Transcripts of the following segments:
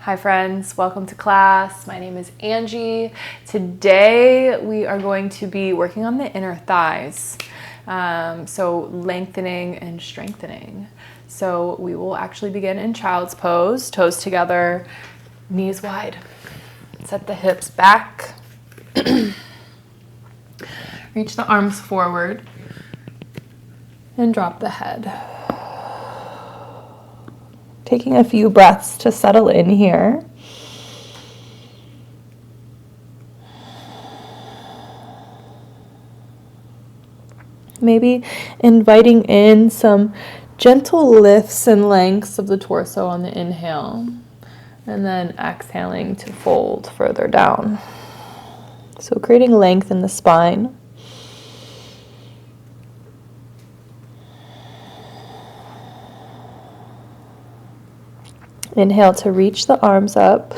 Hi friends, welcome to class. My name is Angie. Today we are going to be working on the inner thighs. So lengthening and strengthening. So we will actually begin in child's pose, toes together, knees wide. Set the hips back. Reach the arms forward and drop the head. Taking a few breaths to settle in here. Maybe inviting in some gentle lifts and lengths of the torso on the inhale, and then exhaling to fold further down. So creating length in the spine. Inhale to reach the arms up,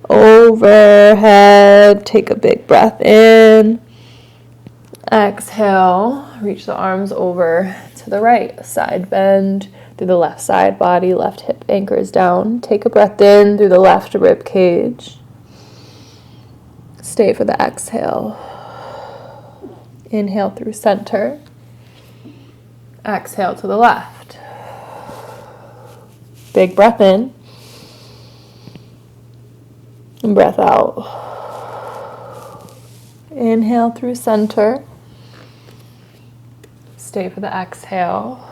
overhead. Take a big breath in. Exhale, reach the arms over to the right. Side bend through the left side body, left hip anchors down. Take a breath in through the left rib cage. Stay for the exhale. Inhale through center. Exhale to the left. Big breath in. And breath out. Inhale through center. Stay for the exhale.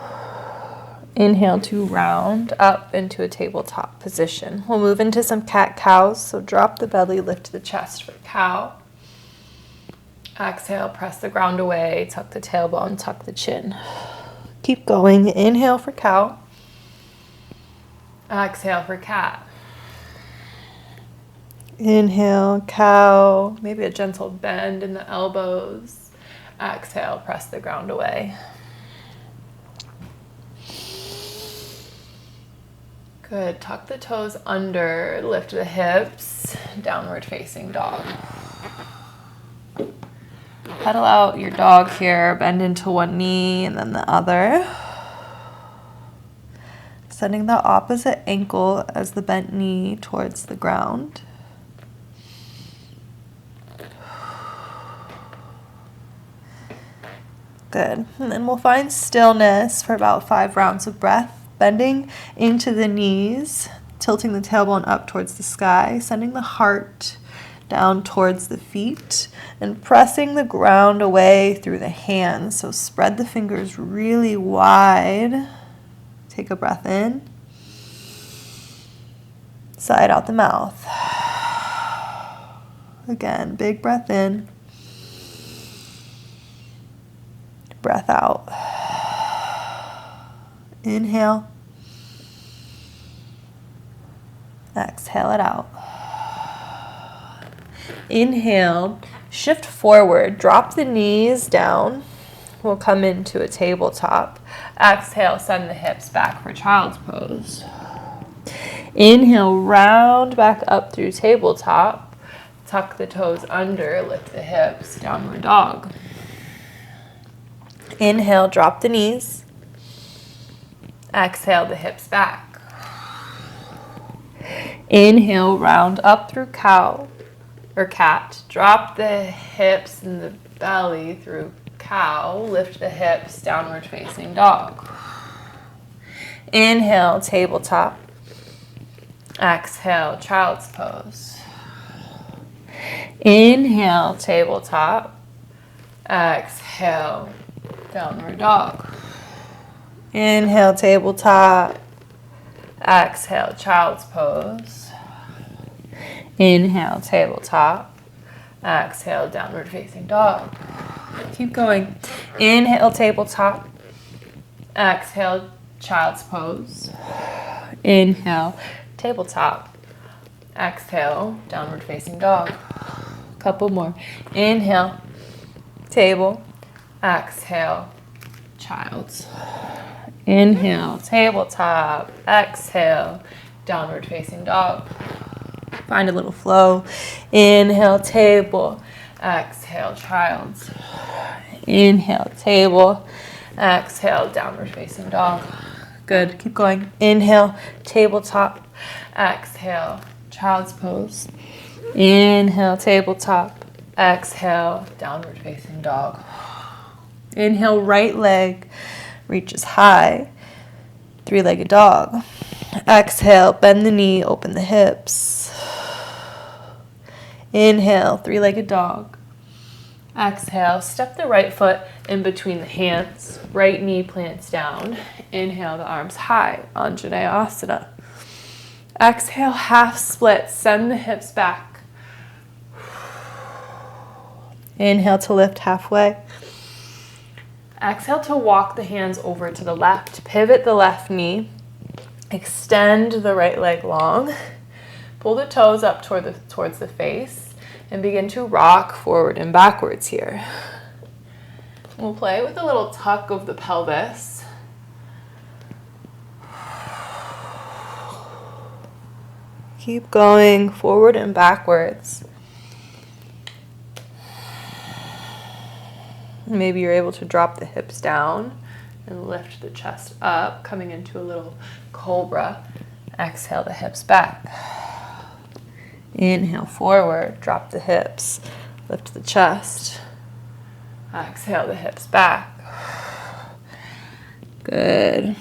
Inhale to round up into a tabletop position. We'll move into some cat-cows. So drop the belly, lift the chest for cow. Exhale, press the ground away, tuck the tailbone, tuck the chin. Keep going. Inhale for cow. Exhale for cat. Inhale, cow, maybe a gentle bend in the elbows. Exhale, press the ground away. Good, tuck the toes under, lift the hips, downward facing dog. Pedal out your dog here, bend into one knee and then the other. Sending the opposite ankle as the bent knee towards the ground. Good. And then we'll find stillness for about 5 rounds of breath. Bending into the knees, tilting the tailbone up towards the sky, sending the heart down towards the feet, and pressing the ground away through the hands. So spread the fingers really wide. Take a breath in. Side out the mouth. Again, big breath in. Breath out. Inhale. Exhale it out. Inhale, shift forward, drop the knees down. We'll come into a tabletop. Exhale, send the hips back for child's pose. Inhale, round back up through tabletop. Tuck the toes under, lift the hips, downward dog. Inhale, drop the knees. Exhale, the hips back. Inhale, round up through cow or cat. Drop the hips and the belly through cow. Lift the hips, downward facing dog. Inhale, tabletop. Exhale, child's pose. Inhale, tabletop. Exhale, downward dog. Inhale, tabletop. Exhale, child's pose. Inhale, tabletop. Exhale, downward facing dog. Keep going. Inhale, tabletop. Exhale, child's pose. Inhale, tabletop. Exhale, downward facing dog. Couple more. Inhale, table. Exhale, child's. Inhale, tabletop. Exhale, downward facing dog. Find a little flow. Inhale, table. Exhale, child's. Inhale, table. Exhale, downward facing dog. Good. Keep going. Inhale, tabletop. Exhale, child's pose. Inhale, tabletop. Exhale, downward facing dog. Inhale, right leg reaches high. Three-legged dog. Exhale, bend the knee, open the hips. Inhale, three-legged dog. Exhale, step the right foot in between the hands. Right knee plants down. Inhale, the arms high, Anjaneyasana. Exhale, half split, send the hips back. Inhale to lift halfway. Exhale to walk the hands over to the left. Pivot the left knee. Extend the right leg long. Pull the toes up towards the face and begin to rock forward and backwards here. We'll play with a little tuck of the pelvis. Keep going forward and backwards. Maybe you're able to drop the hips down and lift the chest up, coming into a little cobra. Exhale the hips back. Inhale forward, drop the hips, lift the chest. Exhale the hips back. Good.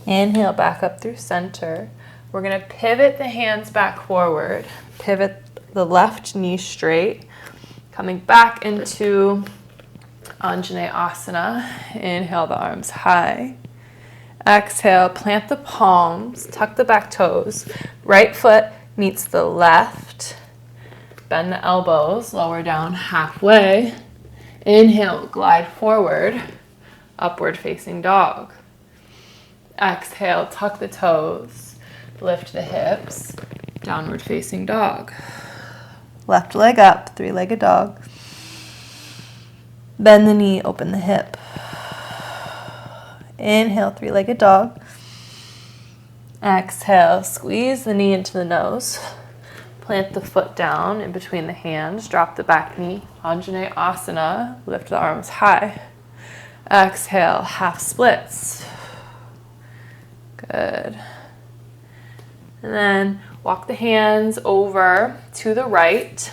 Inhale back up through center. We're going to pivot the hands back forward. Pivot the left knee straight. Coming back into Anjaneyasana. Inhale the arms high. Exhale, plant the palms, tuck the back toes. Right foot meets the left. Bend the elbows, lower down halfway. Inhale, glide forward, upward facing dog. Exhale, tuck the toes, lift the hips, downward facing dog. Left leg up, three-legged dog. Bend the knee, open the hip. Inhale, three-legged dog. Exhale, squeeze the knee into the nose. Plant the foot down in between the hands. Drop the back knee. Anjaneyasana. Lift the arms high. Exhale, half splits. Good. And then walk the hands over to the right.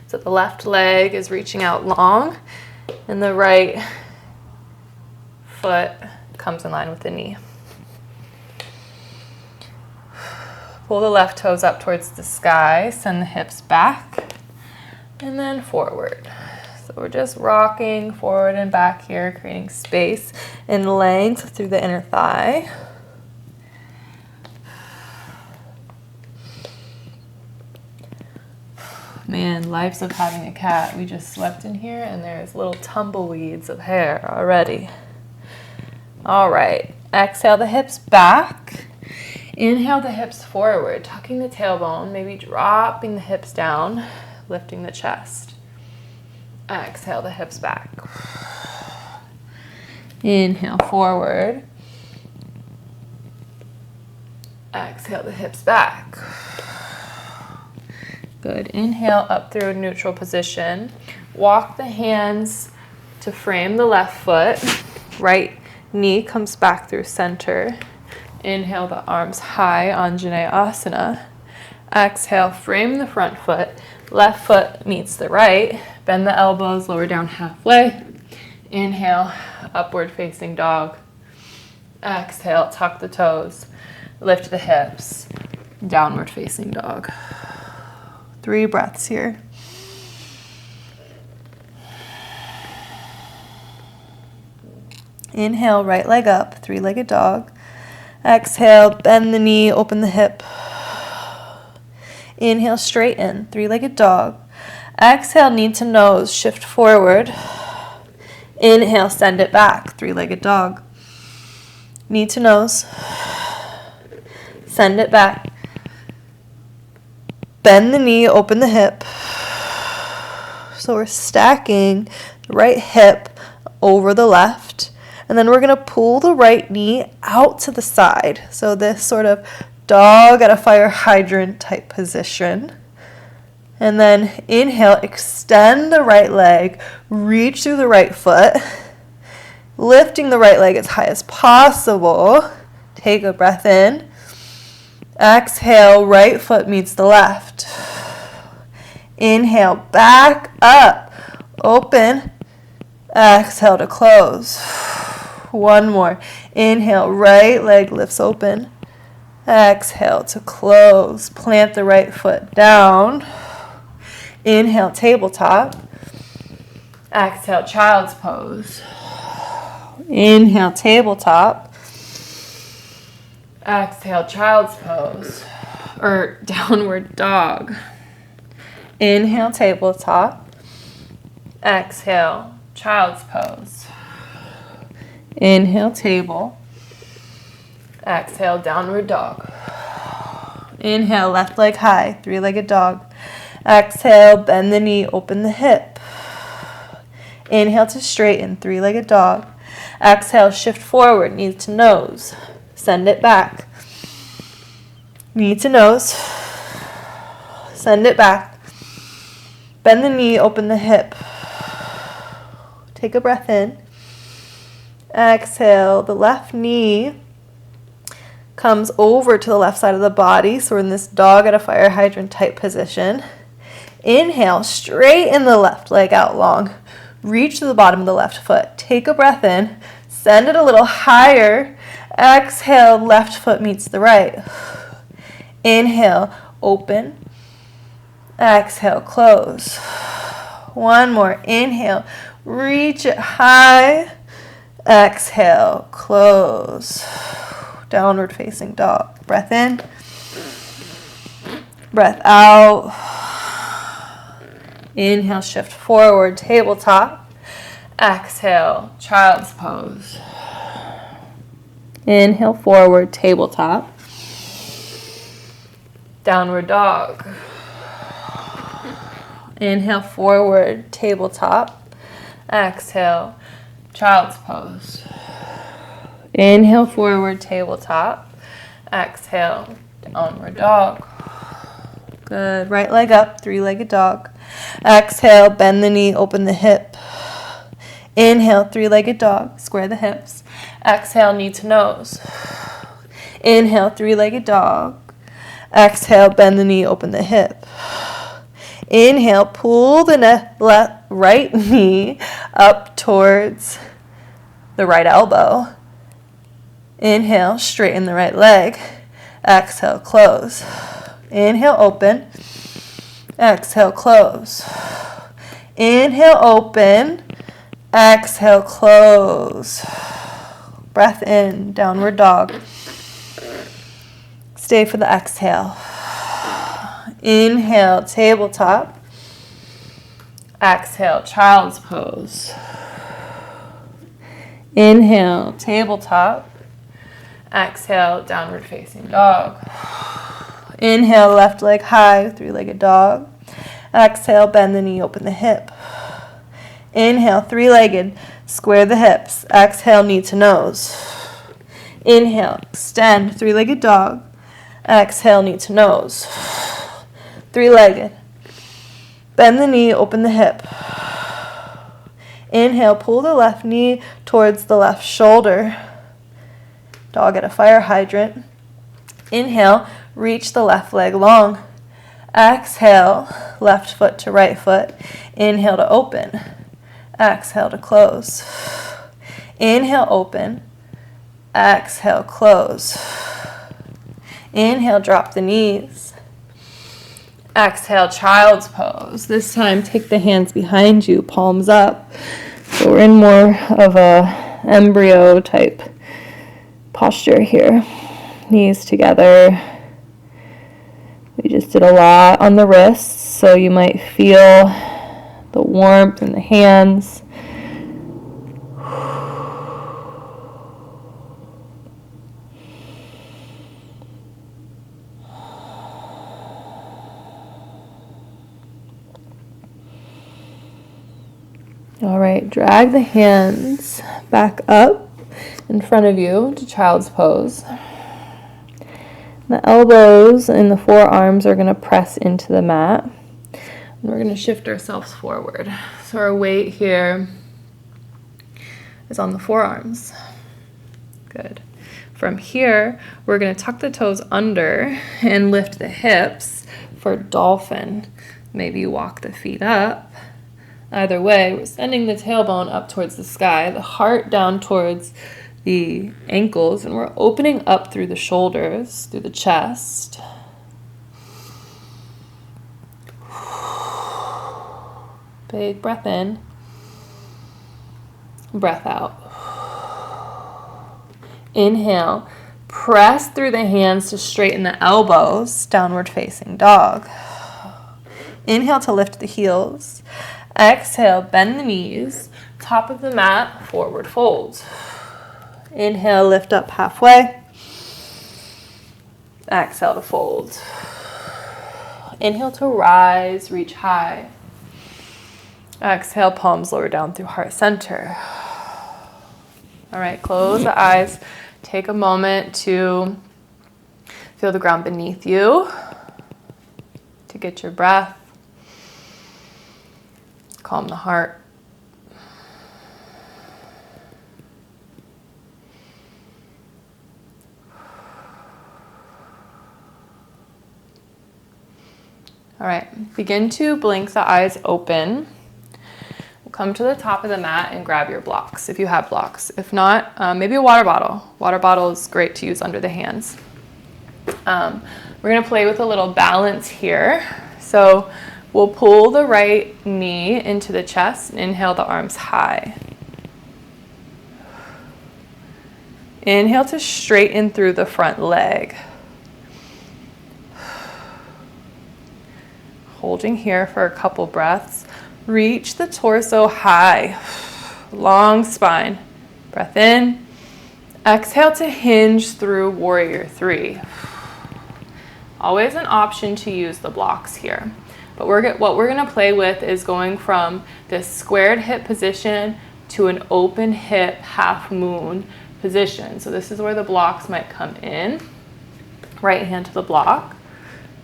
So the left leg is reaching out long, and the right foot comes in line with the knee. Pull the left toes up towards the sky, send the hips back, and then forward. So we're just rocking forward and back here, creating space and length through the inner thigh. Man, lives of having a cat. We just slept in here and there's little tumbleweeds of hair already. All right, exhale the hips back. Inhale the hips forward, tucking the tailbone, maybe dropping the hips down, lifting the chest. Exhale the hips back. Inhale forward. Exhale the hips back. Good. Inhale up through neutral position. Walk the hands to frame the left foot. Right knee comes back through center. Inhale the arms high, Anjaneyasana. Exhale, frame the front foot. Left foot meets the right. Bend the elbows, lower down halfway. Inhale, upward facing dog. Exhale, tuck the toes. Lift the hips. Downward facing dog. 3 breaths here. Inhale, right leg up, three-legged dog. Exhale, bend the knee, open the hip. Inhale, straighten, three-legged dog. Exhale, knee to nose, shift forward. Inhale, send it back, three-legged dog. Knee to nose. Send it back. Bend the knee, open the hip. So we're stacking the right hip over the left. And then we're going to pull the right knee out to the side. So this sort of dog at a fire hydrant type position. And then inhale, extend the right leg, reach through the right foot, lifting the right leg as high as possible. Take a breath in. Exhale, right foot meets the left. Inhale, back up, open. Exhale to close. One more. Inhale, right leg lifts open. Exhale to close. Plant the right foot down. Inhale, tabletop. Exhale, child's pose. Inhale, tabletop. Exhale, child's pose. Or downward dog. Inhale, tabletop. Exhale, child's pose. Inhale, table. Exhale, downward dog. Inhale, left leg high, three-legged dog. Exhale, bend the knee, open the hip. Inhale to straighten, three-legged dog. Exhale, shift forward, knee to nose. Send it back. Knee to nose. Send it back. Bend the knee, open the hip. Take a breath in. Exhale, the left knee comes over to the left side of the body. So we're in this dog at a fire hydrant type position. Inhale, straighten the left leg out long. Reach to the bottom of the left foot. Take a breath in. Send it a little higher. Exhale, left foot meets the right. Inhale, open. Exhale, close. One more. Inhale, reach it high. Exhale, close. Downward facing dog. Breath in. Breath out. Inhale, shift forward, tabletop. Exhale, child's pose. Inhale, forward, tabletop. Downward dog. Inhale, forward, tabletop. Exhale, child's pose. Inhale, forward, tabletop. Exhale, downward dog. Good. Right leg up, three-legged dog. Exhale, bend the knee, open the hip. Inhale, three-legged dog, square the hips. Exhale, knee to nose. Inhale, three-legged dog. Exhale, bend the knee, open the hip. Inhale, pull the right knee up towards the right elbow. Inhale, straighten the right leg. Exhale, close. Inhale, open. Exhale, close. Inhale, open. Exhale, close. Breath in, downward dog. Stay for the exhale. Inhale, tabletop. Exhale, child's pose. Inhale, tabletop. Exhale, downward facing dog. Inhale, left leg high, three-legged dog. Exhale, bend the knee, open the hip. Inhale, three-legged, square the hips. Exhale, knee to nose. Inhale, extend, three-legged dog. Exhale, knee to nose. Three-legged. Bend the knee, open the hip. Inhale, pull the left knee towards the left shoulder. Dog at a fire hydrant. Inhale, reach the left leg long. Exhale, left foot to right foot. Inhale to open. Exhale to close. Inhale, open. Exhale, close. Inhale, drop the knees. Exhale, child's pose. This time, take the hands behind you, palms up. So we're in more of a embryo type posture here. Knees together. We just did a lot on the wrists, so you might feel the warmth in the hands. All right, drag the hands back up in front of you to child's pose. The elbows and the forearms are going to press into the mat. And we're going to shift ourselves forward. So our weight here is on the forearms. Good. From here, we're going to tuck the toes under and lift the hips for dolphin. Maybe walk the feet up. Either way, we're sending the tailbone up towards the sky, the heart down towards the ankles, and we're opening up through the shoulders, through the chest. Big breath in, breath out. Inhale, press through the hands to straighten the elbows, downward facing dog. Inhale to lift the heels. Exhale, bend the knees, top of the mat, forward fold. Inhale, lift up halfway. Exhale to fold. Inhale to rise, reach high. Exhale, palms lower down through heart center. All right, close the eyes. Take a moment to feel the ground beneath you, to get your breath. Calm the heart. All right, begin to blink the eyes open. We'll come to the top of the mat and grab your blocks if you have blocks. If not, maybe a water bottle. Water bottle is great to use under the hands. We're gonna play with a little balance here. So we'll pull the right knee into the chest and inhale the arms high. Inhale to straighten through the front leg. Holding here for a couple breaths. Reach the torso high. Long spine. Breath in. Exhale to hinge through warrior three. Always an option to use the blocks here. But what we're going to play with is going from this squared hip position to an open hip half moon position. So this is where the blocks might come in. Right hand to the block.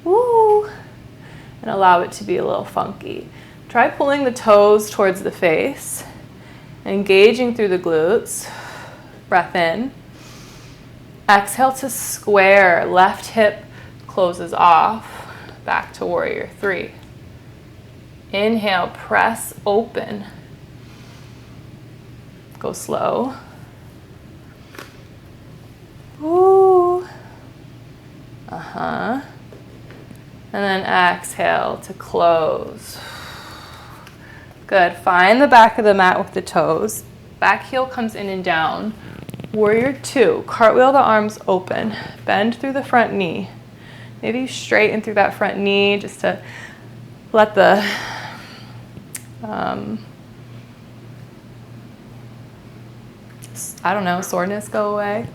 Woo! And allow it to be a little funky. Try pulling the toes towards the face. Engaging through the glutes. Breath in. Exhale to square. Left hip closes off. Back to warrior three. Inhale, press open. Go slow. Ooh. And then exhale to close. Good. Find the back of the mat with the toes. Back heel comes in and down. Warrior two. Cartwheel the arms open. Bend through the front knee. Maybe straighten through that front knee just to let the soreness go away.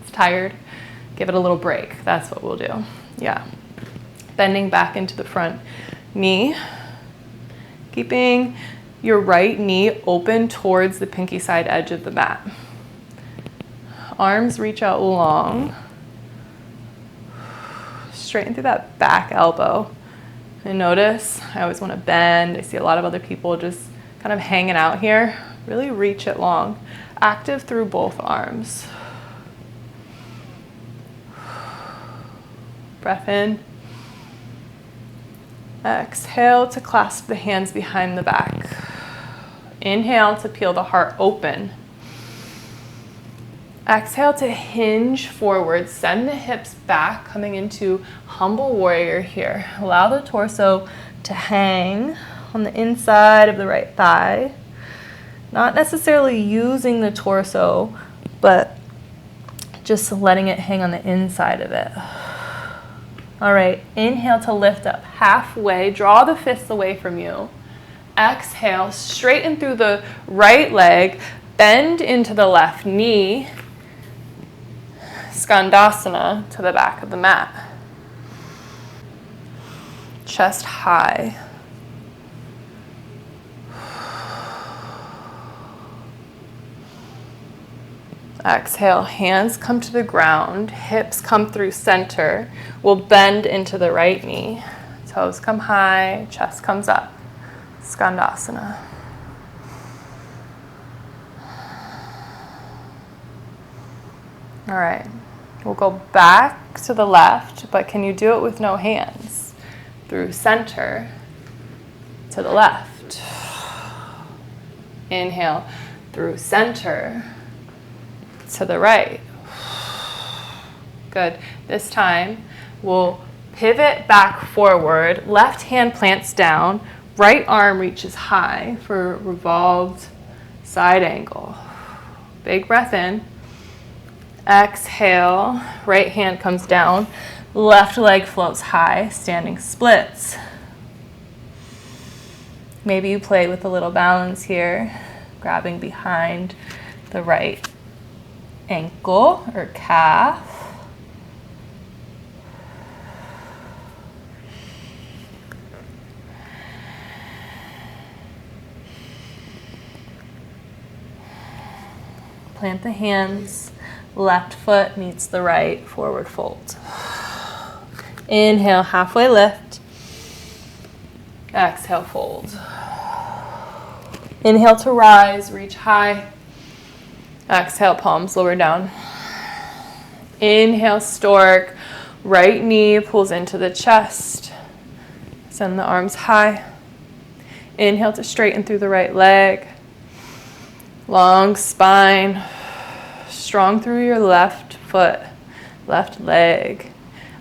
It's tired. Give it a little break. That's what we'll do. Yeah. Bending back into the front knee. Keeping your right knee open towards the pinky side edge of the mat. Arms reach out long. Straighten through that back elbow. And notice, I always want to bend. I see a lot of other people just kind of hanging out here. Really reach it long. Active through both arms. Breath in. Exhale to clasp the hands behind the back. Inhale to peel the heart open. Exhale to hinge forward. Send the hips back, coming into humble warrior here. Allow the torso to hang on the inside of the right thigh. Not necessarily using the torso, but just letting it hang on the inside of it. All right, inhale to lift up halfway. Draw the fists away from you. Exhale, straighten through the right leg. Bend into the left knee. Skandasana to the back of the mat. Chest high. Exhale, hands come to the ground, hips come through center. We'll bend into the right knee. Toes come high, chest comes up. Skandasana. All right, we'll go back to the left, but can you do it with no hands? Through center to the left. Inhale through center to the right. Good. This time we'll pivot back forward, left hand plants down, right arm reaches high for revolved side angle. Big breath in. Exhale, right hand comes down, left leg floats high, standing splits. Maybe you play with a little balance here, grabbing behind the right ankle or calf. Plant the hands, left foot meets the right, forward fold. Inhale, halfway lift. Exhale, fold. Inhale to rise, reach high. Exhale, palms lower down. Inhale, stork. Right knee pulls into the chest. Send the arms high. Inhale to straighten through the right leg. Long spine. Strong through your left foot, left leg.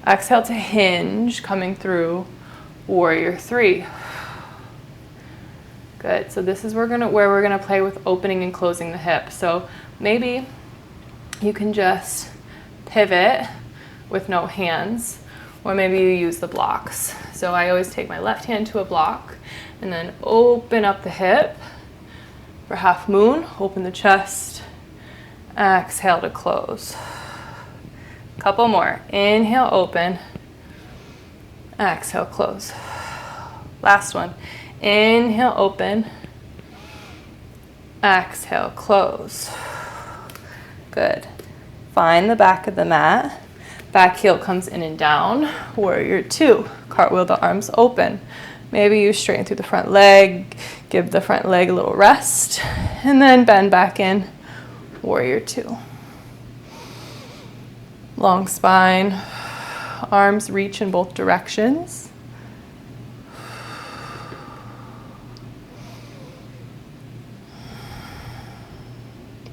Exhale to hinge, coming through warrior three. Good. So this is where we're gonna play with opening and closing the hip. So maybe you can just pivot with no hands, or maybe you use the blocks. So I always take my left hand to a block and then open up the hip for half moon, open the chest, exhale to close. Couple more. Inhale, open, exhale, close. Last one. Inhale, open, exhale, close. Good. Find the back of the mat. Back heel comes in and down. Warrior two. Cartwheel the arms open. Maybe you straighten through the front leg, give the front leg a little rest, and then bend back in, warrior two. Long spine, arms reach in both directions.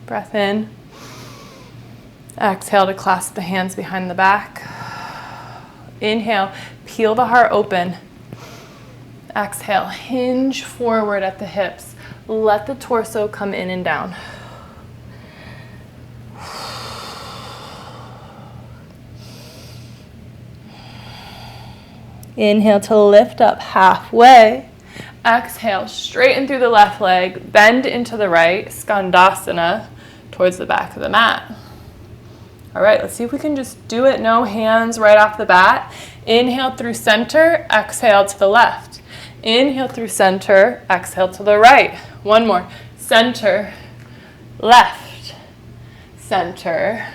Breath in. Exhale to clasp the hands behind the back. Inhale, peel the heart open. Exhale, hinge forward at the hips. Let the torso come in and down. Inhale to lift up halfway. Exhale, straighten through the left leg, bend into the right, skandasana, towards the back of the mat. All right, let's see if we can just do it, no hands right off the bat. Inhale through center, exhale to the left. Inhale through center, exhale to the right. One more. Center, left, center,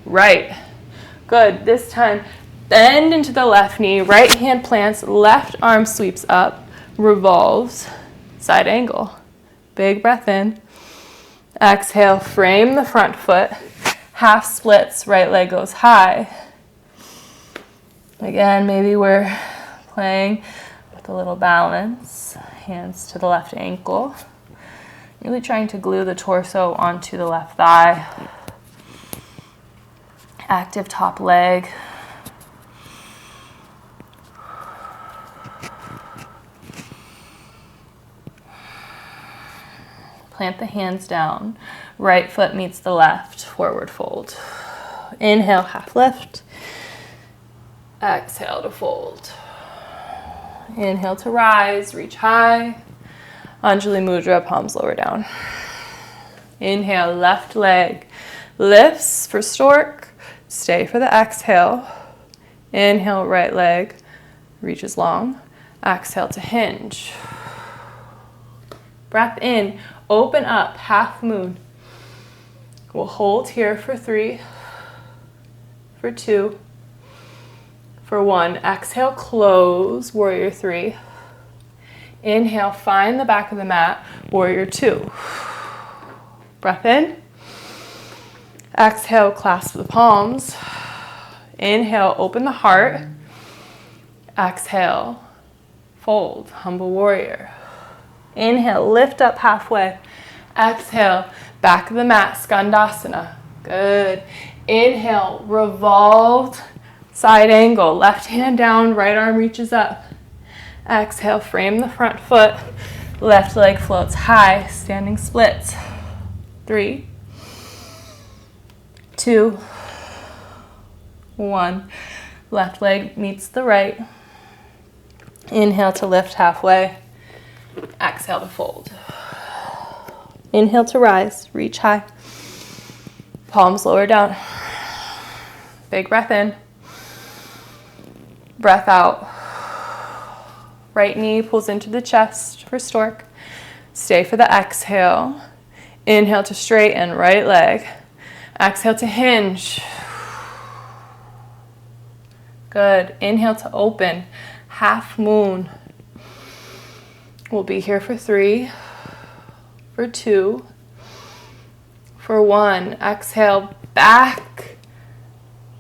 right. Good. This time, bend into the left knee, right hand plants, left arm sweeps up, revolves, side angle. Big breath in. Exhale, frame the front foot, half splits, right leg goes high. Again, maybe we're playing with a little balance. Hands to the left ankle. Really trying to glue the torso onto the left thigh. Active top leg. Plant the hands down. Right foot meets the left, forward fold. Inhale, half lift. Exhale to fold. Inhale to rise, reach high. Anjali Mudra, palms lower down. Inhale, left leg lifts for stork. Stay for the exhale. Inhale, right leg reaches long. Exhale to hinge. Breath in, open up, half moon. We'll hold here for 3, for 2, for 1. Exhale, close, warrior 3. Inhale, find the back of the mat, warrior 2. Breath in. Exhale, clasp the palms. Inhale, open the heart. Exhale, fold, humble warrior. Inhale, lift up halfway. Exhale, back of the mat, skandasana. Good. Inhale, revolved side angle. Left hand down, right arm reaches up. Exhale, frame the front foot. Left leg floats high, standing splits. 3, 2, 1. Left leg meets the right. Inhale to lift halfway. Exhale to fold. Inhale to rise, reach high. Palms lower down. Big breath in. Breath out. Right knee pulls into the chest for stork. Stay for the exhale. Inhale to straighten, right leg. Exhale to hinge. Good. Inhale to open, half moon. We'll be here for 3, for 2, for 1. Exhale, back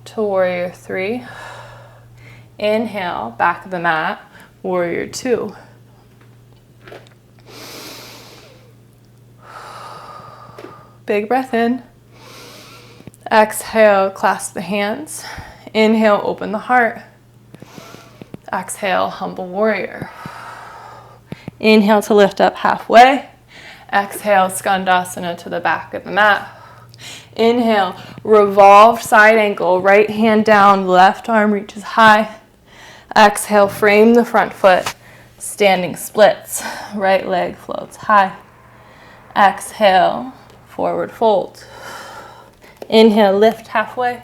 to warrior 3. Inhale, back of the mat, warrior 2. Big breath in. Exhale, clasp the hands. Inhale, open the heart. Exhale, humble warrior. Inhale to lift up halfway. Exhale, skandasana to the back of the mat. Inhale, revolved side angle, right hand down, left arm reaches high. Exhale, frame the front foot, standing splits. Right leg floats high. Exhale, forward fold. Inhale, lift halfway.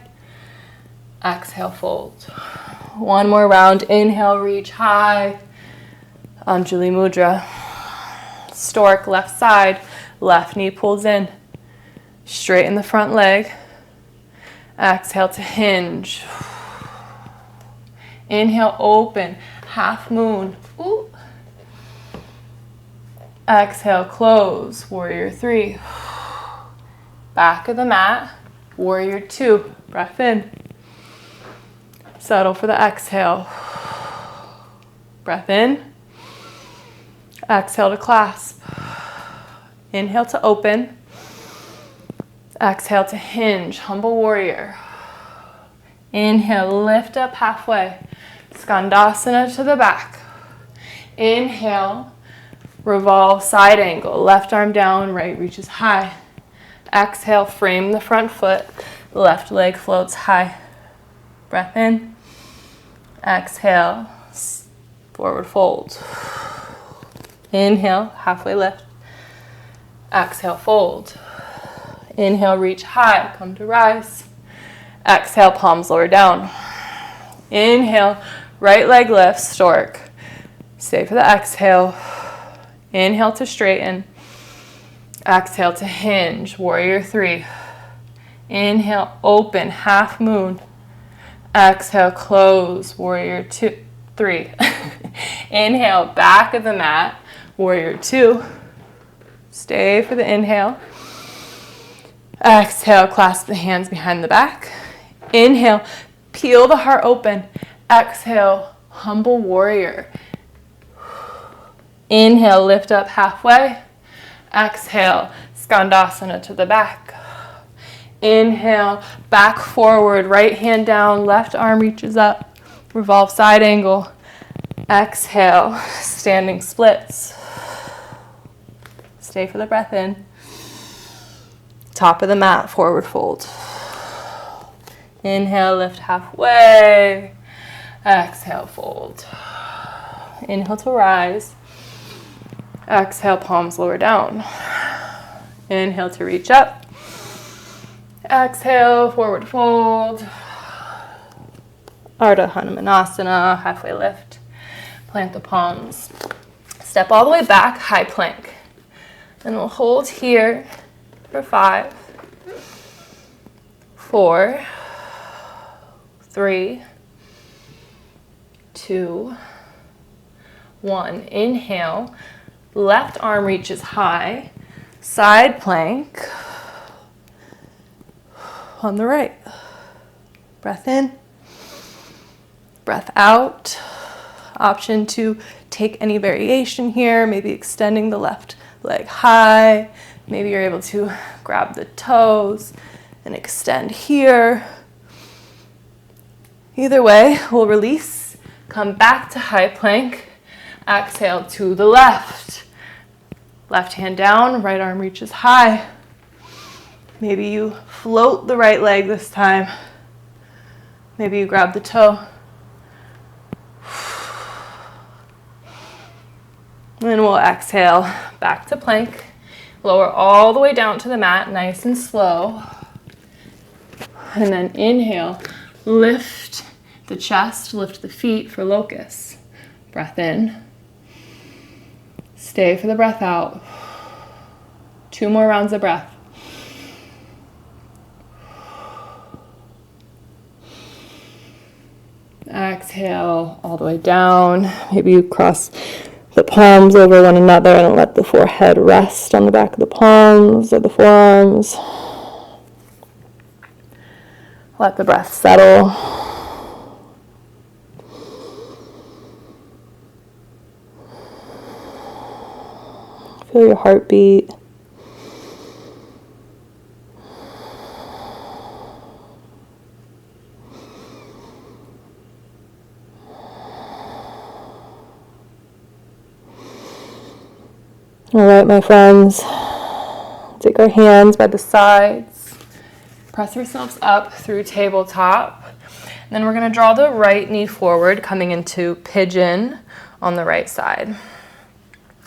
Exhale, fold. One more round. Inhale, reach high. Anjali Mudra. Stork, left side. Left knee pulls in. Straighten the front leg. Exhale to hinge. Inhale, open. Half moon. Ooh. Exhale, close. Warrior 3. Back of the mat. Warrior 2. Breath in. Settle for the exhale. Breath in. Exhale to clasp. Inhale to open. Exhale to hinge. Humble warrior. Inhale, lift up halfway. Skandasana to the back. Inhale, revolve side angle. Left arm down, right reaches high. Exhale, frame the front foot. Left leg floats high. Breath in. Exhale, forward fold. Inhale, halfway lift. Exhale, fold. Inhale, reach high, come to rise. Exhale, palms lower down. Inhale, right leg lifts, stork. Stay for the exhale. Inhale to straighten. Exhale to hinge, warrior 3. Inhale, open, half moon. Exhale, close, warrior 3. Inhale, back of the mat, warrior 2. Stay for the inhale. Exhale, clasp the hands behind the back. Inhale, peel the heart open. Exhale, humble warrior. Inhale, lift up halfway. Exhale, skandasana to the back. Inhale, back forward, right hand down, left arm reaches up. Revolve side angle. Exhale, standing splits. Stay for the breath in. Top of the mat, forward fold. Inhale, lift halfway. Exhale, fold. Inhale to rise. Exhale, palms lower down. Inhale to reach up. Exhale, forward fold. Ardha Hanumanasana, halfway lift. Plant the palms. Step all the way back, high plank. And we'll hold here for 5, 4, 3, 2, 1. Inhale, left arm reaches high, side plank. on the right. Breath in, breath out. Option to take any variation here, maybe extending the left leg high. Maybe you're able to grab the toes and extend here. Either way, we'll release, come back to high plank, exhale to the left. Left hand down, right arm reaches high. Maybe you float the right leg this time. Maybe you grab the toe. And we'll exhale back to plank. Lower all the way down to the mat, nice and slow. And then inhale, lift the chest, lift the feet for locust. Breath in. Stay for the breath out. 2 more rounds of breath. Exhale all the way down. Maybe you cross the palms over one another and let the forehead rest on the back of the palms or the forearms. Let the breath settle. Feel your heartbeat. All right, my friends, take our hands by the sides, press yourselves up through tabletop. And then we're going to draw the right knee forward, coming into pigeon on the right side.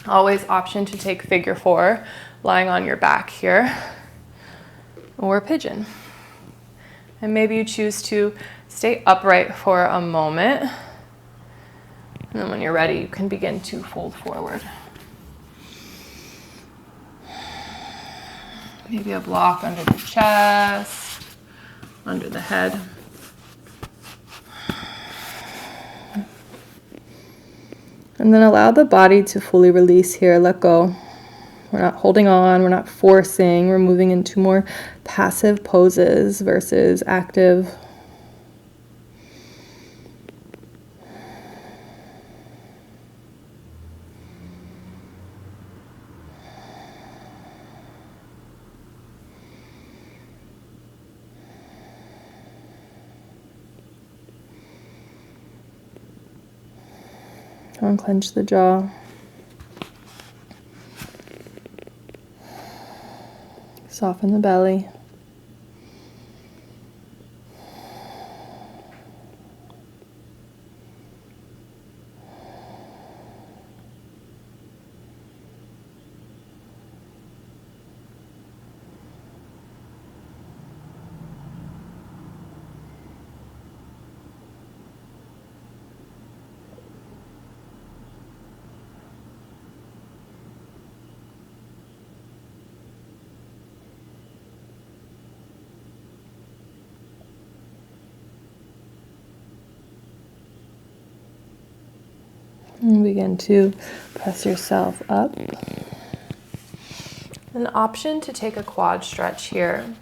Always option to take figure 4, lying on your back here, or pigeon. And maybe you choose to stay upright for a moment. And then when you're ready, you can begin to fold forward. Maybe a block under the chest, under the head. And then allow the body to fully release here, let go. We're not holding on, we're not forcing, we're moving into more passive poses versus active. Unclench the jaw. Soften the belly. And begin to press yourself up. An option to take a quad stretch here.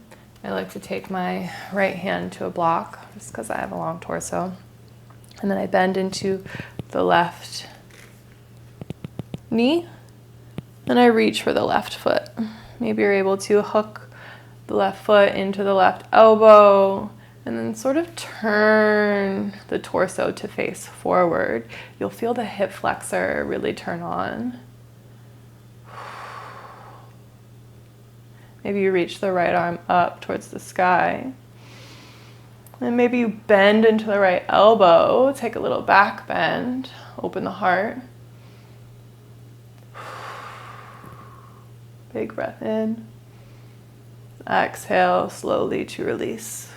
I like to take my right hand to a block just because I have a long torso. And then I bend into the left knee and I reach for the left foot. Maybe you're able to hook the left foot into the left elbow and then sort of turn the torso to face forward. You'll feel the hip flexor really turn on. Maybe you reach the right arm up towards the sky. And maybe you bend into the right elbow, take a little back bend, open the heart. Big breath in. Exhale slowly to release.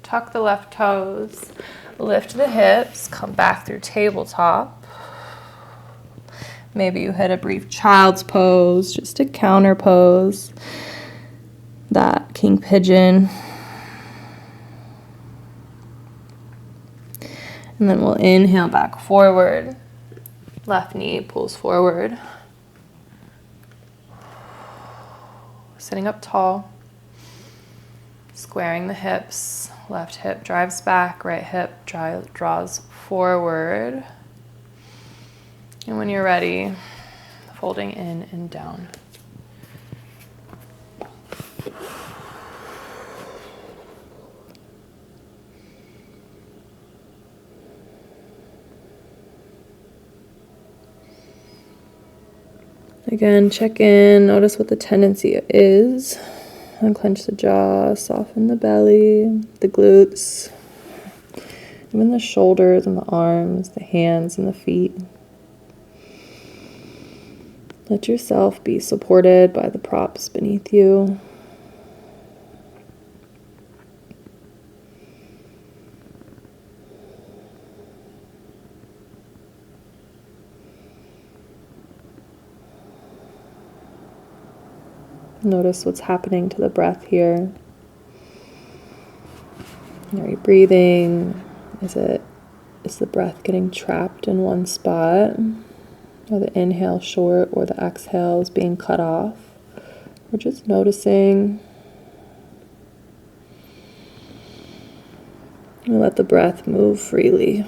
Tuck the left toes, lift the hips, come back through tabletop. Maybe you hit a brief child's pose, just a counter pose. That king pigeon. And then we'll inhale back forward. Left knee pulls forward. Sitting up tall. Squaring the hips. Left hip drives back, right hip draws forward. And when you're ready, folding in and down. Again, check in, notice what the tendency is. Unclench the jaw, soften the belly, the glutes, even the shoulders and the arms, the hands and the feet. Let yourself be supported by the props beneath you. Notice what's happening to the breath here. Are you breathing? Is the breath getting trapped in one spot? Or the inhale short or the exhale is being cut off? We're just noticing. And let the breath move freely.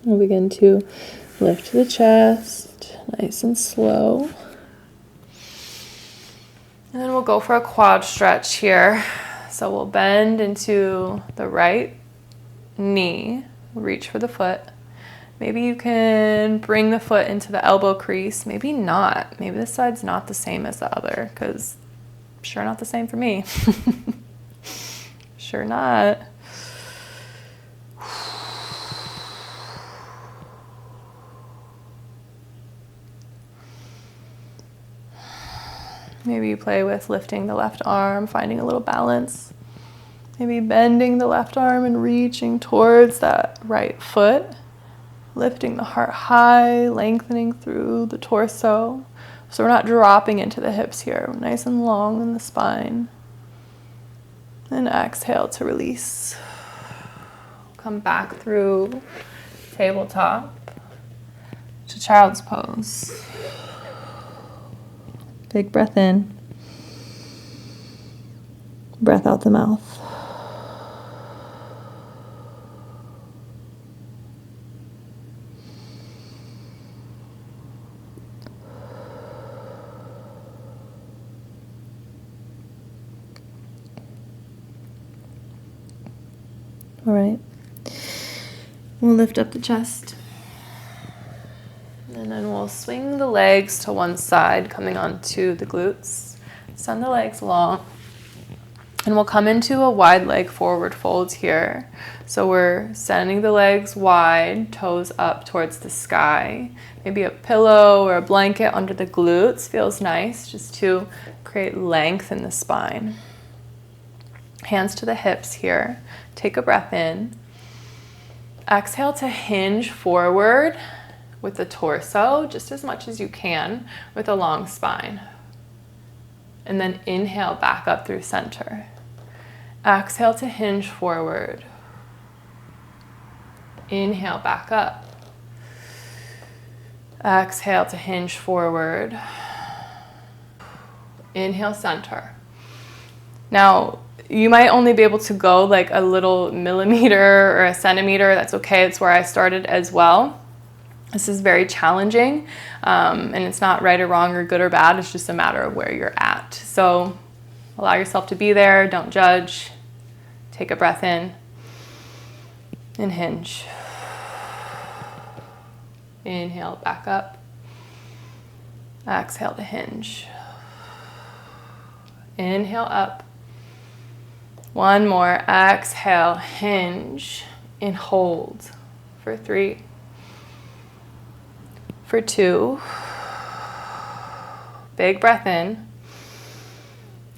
We'll begin to lift the chest, nice and slow. And then we'll go for a quad stretch here. So we'll bend into the right knee, reach for the foot. Maybe you can bring the foot into the elbow crease, maybe not. Maybe this side's not the same as the other, because sure not the same for me. Sure not. Maybe you play with lifting the left arm, finding a little balance. Maybe bending the left arm and reaching towards that right foot. Lifting the heart high, lengthening through the torso. So we're not dropping into the hips here. We're nice and long in the spine. And exhale to release. Come back through tabletop to child's pose. Big breath in, breath out the mouth. All right, we'll lift up the chest. And then we'll swing the legs to one side, coming onto the glutes. Send the legs long. And we'll come into a wide leg forward fold here. So we're sending the legs wide, toes up towards the sky. Maybe a pillow or a blanket under the glutes feels nice, just to create length in the spine. Hands to the hips here. Take a breath in. Exhale to hinge forward with the torso, just as much as you can, with a long spine. And then inhale back up through center. Exhale to hinge forward. Inhale back up. Exhale to hinge forward. Inhale center. Now, you might only be able to go like a little millimeter or a centimeter. That's okay. It's where I started as well. This is very challenging, and it's not right or wrong or good or bad. It's just a matter of where you're at. So allow yourself to be there. Don't judge. Take a breath in and hinge. Inhale, back up. Exhale to hinge. Inhale up. One more. Exhale, hinge and hold for 3. For 2, big breath in.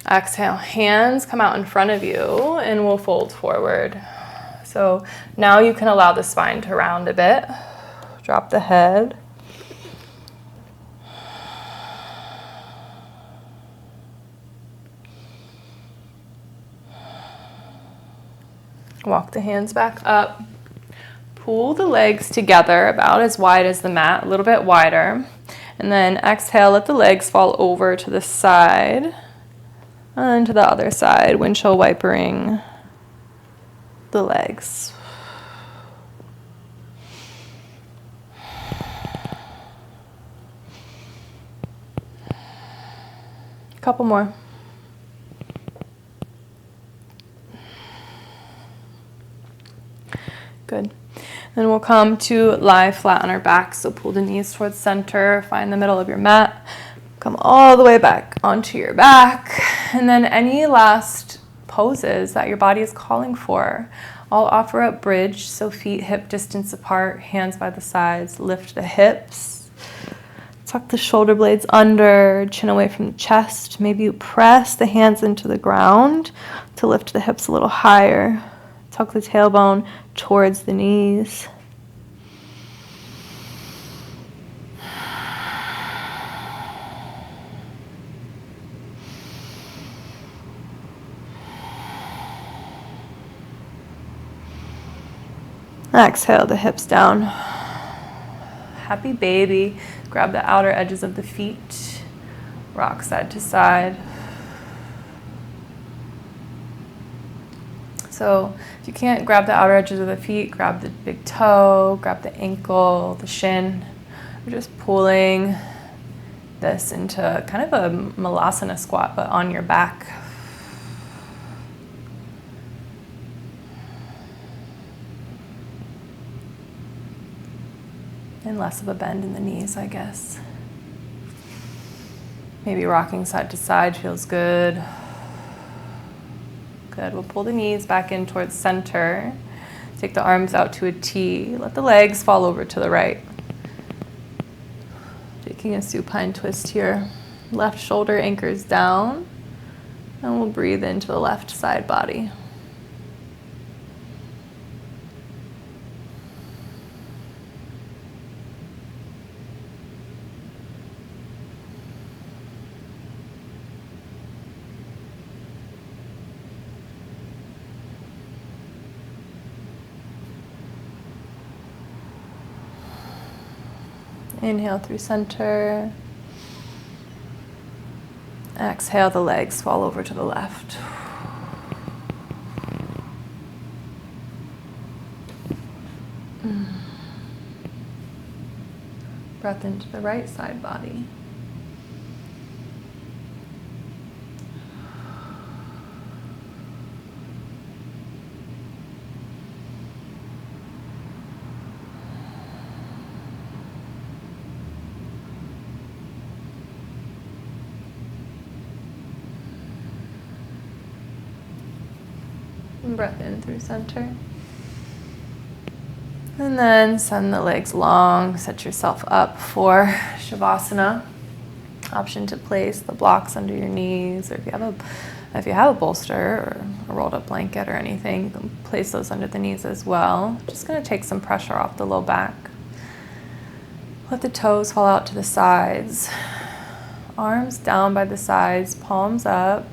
Exhale, hands come out in front of you and we'll fold forward. So now you can allow the spine to round a bit. Drop the head. Walk the hands back up. Pull the legs together about as wide as the mat, a little bit wider. And then exhale, let the legs fall over to the side and to the other side, windshield wipering the legs. A couple more. Good. Then we'll come to lie flat on our back. So pull the knees towards center, find the middle of your mat, come all the way back onto your back. And then any last poses that your body is calling for. I'll offer up bridge, so feet hip distance apart, hands by the sides, lift the hips. Tuck the shoulder blades under, chin away from the chest. Maybe you press the hands into the ground to lift the hips a little higher. Tuck the tailbone towards the knees. Exhale the hips down. Happy baby. Grab the outer edges of the feet. Rock side to side. So if you can't grab the outer edges of the feet, grab the big toe, grab the ankle, the shin. We're just pulling this into kind of a malasana squat, but on your back. And less of a bend in the knees, I guess. Maybe rocking side to side feels good. Good. We'll pull the knees back in towards center. Take the arms out to a T. Let the legs fall over to the right. Taking a supine twist here. Left shoulder anchors down. And we'll breathe into the left side body. Inhale through center. Exhale, the legs fall over to the left. Breath into the right side body. And breath in through center. And then send the legs long. Set yourself up for Shavasana. Option to place the blocks under your knees, or if you have a bolster or a rolled up blanket or anything, you can place those under the knees as well. Just going to take some pressure off the low back. Let the toes fall out to the sides. Arms down by the sides, palms up.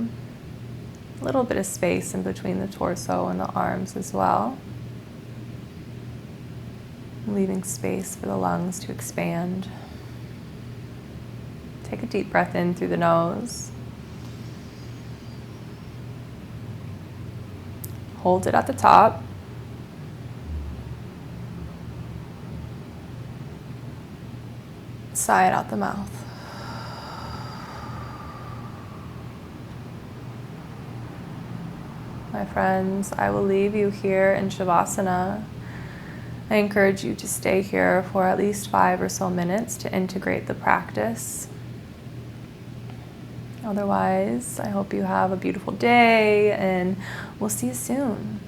A little bit of space in between the torso and the arms as well. Leaving space for the lungs to expand. Take a deep breath in through the nose. Hold it at the top. Sigh it out the mouth. My friends, I will leave you here in Shavasana. I encourage you to stay here for at least 5 or so minutes to integrate the practice. Otherwise, I hope you have a beautiful day, and we'll see you soon.